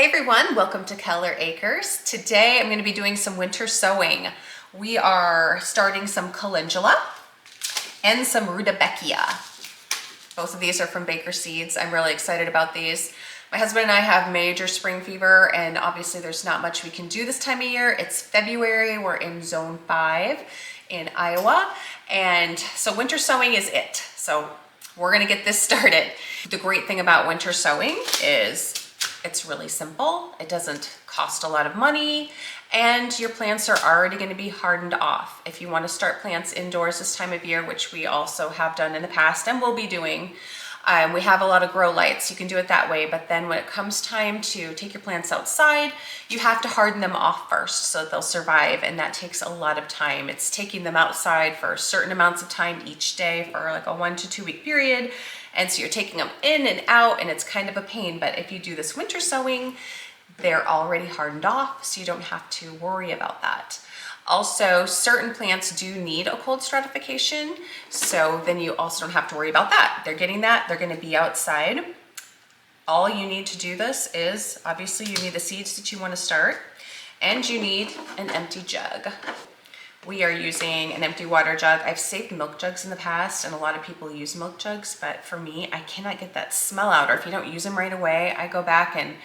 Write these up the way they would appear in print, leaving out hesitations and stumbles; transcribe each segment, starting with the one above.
everyone, welcome to Keller Acres. Today I'm going to be doing some winter sowing. We are starting some calendula and some rudbeckia. Both of these are from Baker Seeds. I'm really excited about these. My husband and I have major spring fever, and obviously there's not much we can do this time of year. It's February, we're in zone 5 in Iowa, and so winter sowing is it. So we're gonna get this started. The great thing about winter sowing is it's really simple. It doesn't cost a lot of money, and your plants are already going to be hardened off. If you want to start plants indoors this time of year, which we also have done in the past and will be doing, we have a lot of grow lights. You can do it that way, but then when it comes time to take your plants outside, you have to harden them off first so that they'll survive, and that takes a lot of time. It's taking them outside for certain amounts of time each day for like a 1 to 2 week period. And so you're taking them in and out, and it's kind of a pain. But if you do this winter sowing, they're already hardened off, so you don't have to worry about that. Also, certain plants do need a cold stratification, so then you also don't have to worry about that. They're getting that, they're gonna be outside. All you need to do this is, obviously you need the seeds that you wanna start, and you need an empty jug. We are using an empty water jug. I've saved milk jugs in the past, and a lot of people use milk jugs, but for me, I cannot get that smell out, or if you don't use them right away, I go back and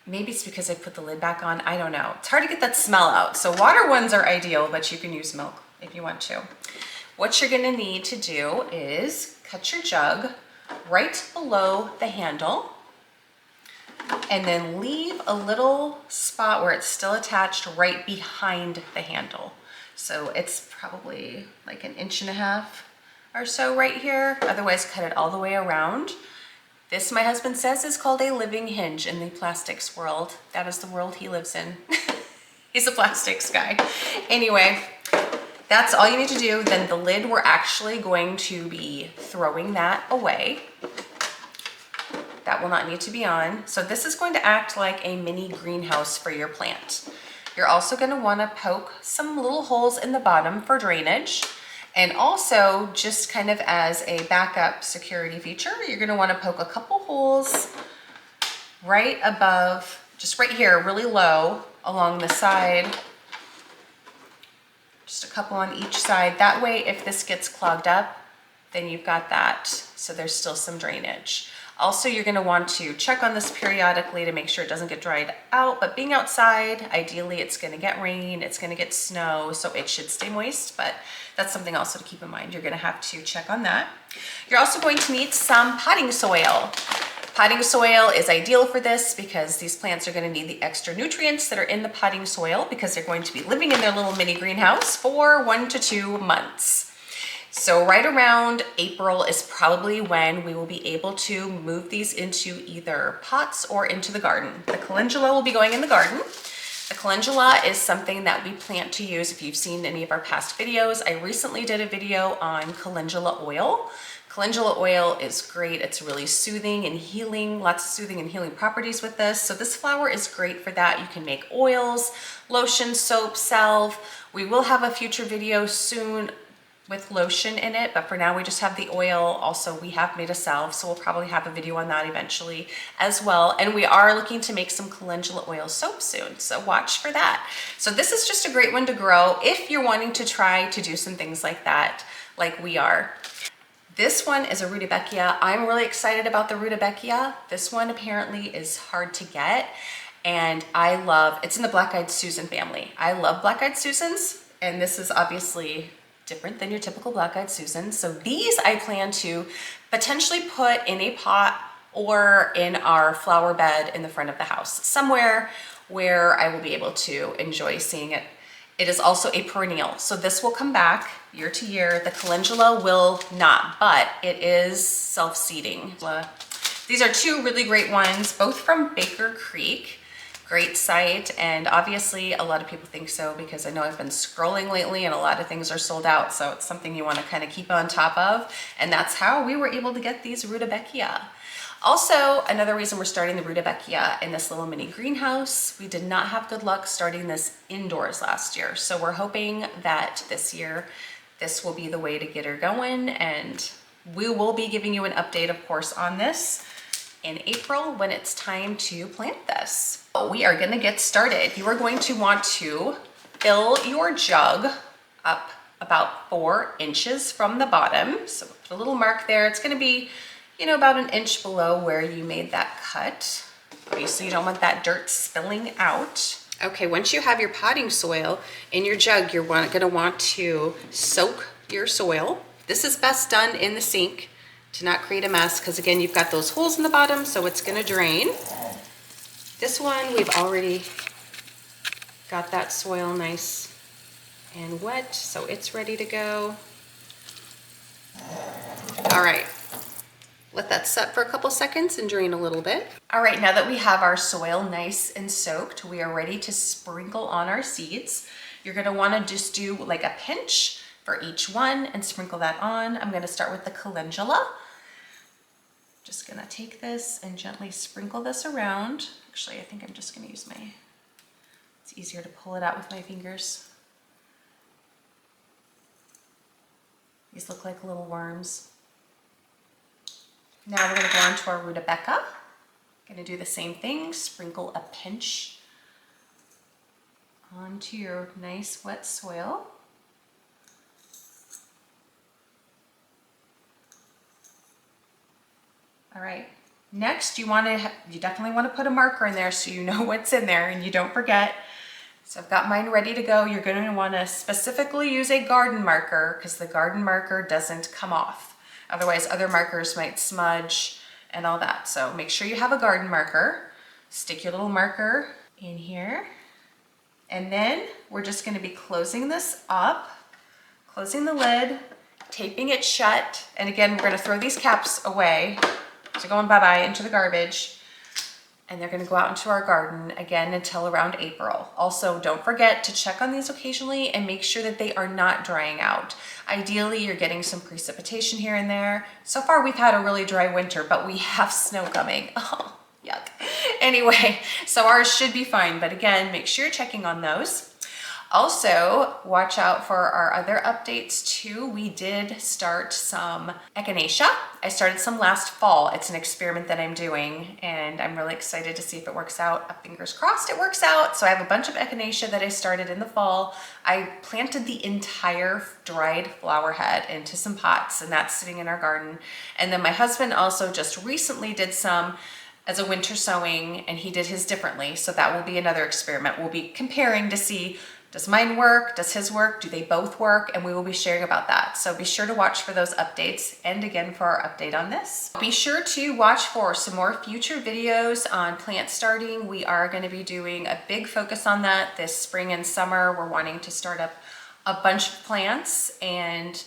maybe it's because I put the lid back on, I don't know. It's hard to get that smell out. So water ones are ideal, but you can use milk if you want to. What you're gonna need to do is cut your jug right below the handle, and then leave a little spot where it's still attached right behind the handle. So it's probably like 1.5 inches or so right here. Otherwise, cut it all the way around. This, my husband says, is called a living hinge in the plastics world. That is the world he lives in. He's a plastics guy. Anyway, that's all you need to do. Then the lid, we're actually going to be throwing that away. That will not need to be on. So this is going to act like a mini greenhouse for your plant. You're also going to want to poke some little holes in the bottom for drainage. And also, just kind of as a backup security feature, you're going to want to poke a couple holes right above, just right here, really low along the side. Just a couple on each side. That way, if this gets clogged up, then you've got that. So there's still some drainage. Also, you're going to want to check on this periodically to make sure it doesn't get dried out, but being outside, ideally it's going to get rain, it's going to get snow, so it should stay moist, but that's something also to keep in mind. You're going to have to check on that. You're also going to need some potting soil. Potting soil is ideal for this because these plants are going to need the extra nutrients that are in the potting soil because they're going to be living in their little mini greenhouse for 1 to 2 months. So right around April is probably when we will be able to move these into either pots or into the garden. The calendula will be going in the garden. The calendula is something that we plant to use. If you've seen any of our past videos, I recently did a video on calendula oil. Calendula oil is great. It's really soothing and healing, lots of soothing and healing properties with this. So this flower is great for that. You can make oils, lotion, soap, salve. We will have a future video soon with lotion in it, but for now we just have the oil. Also, we have made a salve, so we'll probably have a video on that eventually as well. And we are looking to make some calendula oil soap soon, so watch for that. So this is just a great one to grow if you're wanting to try to do some things like that, like we are. This one is a rudbeckia. I'm really excited about the rudbeckia. This one apparently is hard to get, and it's in the black-eyed Susan family. I love black-eyed Susans, and this is obviously different than your typical black-eyed Susan. So these I plan to potentially put in a pot or in our flower bed in the front of the house, somewhere where I will be able to enjoy seeing it. It is also a perennial, so this will come back year to year. The calendula will not, but it is self-seeding. These are 2 really great ones, both from Baker Creek. Great site, and obviously a lot of people think so because I know I've been scrolling lately and a lot of things are sold out, so it's something you want to kind of keep on top of, and that's how we were able to get these rudbeckia. Also, another reason we're starting the rudbeckia in this little mini greenhouse, we did not have good luck starting this indoors last year, so we're hoping that this year this will be the way to get her going, and we will be giving you an update, of course, on this. in April when it's time to plant this. We are gonna get started. You are going to want to fill your jug up about 4 inches from the bottom. So put a little mark there. It's gonna be, about an inch below where you made that cut. Obviously you don't want that dirt spilling out. Okay, once you have your potting soil in your jug, you're gonna want to soak your soil. This is best done in the sink to not create a mess, because again, you've got those holes in the bottom, so it's gonna drain. This one, we've already got that soil nice and wet, so it's ready to go. All right, let that set for a couple seconds and drain a little bit. All right, now that we have our soil nice and soaked, we are ready to sprinkle on our seeds. You're gonna wanna just do like a pinch for each one and sprinkle that on. I'm gonna start with the calendula. Just gonna take this and gently sprinkle this around. Actually, I think I'm just gonna use it's easier to pull it out with my fingers. These look like little worms. Now we're gonna go on to our rudbeckia. Gonna do the same thing, sprinkle a pinch onto your nice wet soil. All right, next you definitely want to put a marker in there so you know what's in there and you don't forget. So I've got mine ready to go. You're going to want to specifically use a garden marker because the garden marker doesn't come off. Otherwise, other markers might smudge and all that. So make sure you have a garden marker. Stick your little marker in here. And then we're just going to be closing this up, closing the lid, taping it shut. And again, we're going to throw these caps away. So going bye-bye into the garbage. And they're gonna go out into our garden again until around April. Also, don't forget to check on these occasionally and make sure that they are not drying out. Ideally, you're getting some precipitation here and there. So far, we've had a really dry winter, but we have snow coming. Oh, yuck. Anyway, so ours should be fine, but again, make sure you're checking on those. Also, watch out for our other updates too. We did start some echinacea. I started some last fall. It's an experiment that I'm doing and I'm really excited to see if it works out. Fingers crossed it works out. So I have a bunch of echinacea that I started in the fall. I planted the entire dried flower head into some pots and that's sitting in our garden. And then my husband also just recently did some as a winter sowing and he did his differently. So that will be another experiment. We'll be comparing to see, does mine work? Does his work? Do they both work? And we will be sharing about that. So be sure to watch for those updates and again for our update on this. Be sure to watch for some more future videos on plant starting. We are going to be doing a big focus on that this spring and summer. We're wanting to start up a bunch of plants and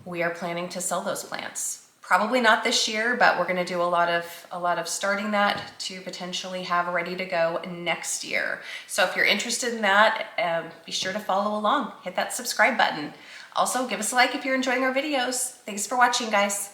we are planning to sell those plants. Probably not this year, but we're going to do a lot of starting that to potentially have ready to go next year. So if you're interested in that, be sure to follow along. Hit that subscribe button. Also, give us a like if you're enjoying our videos. Thanks for watching, guys.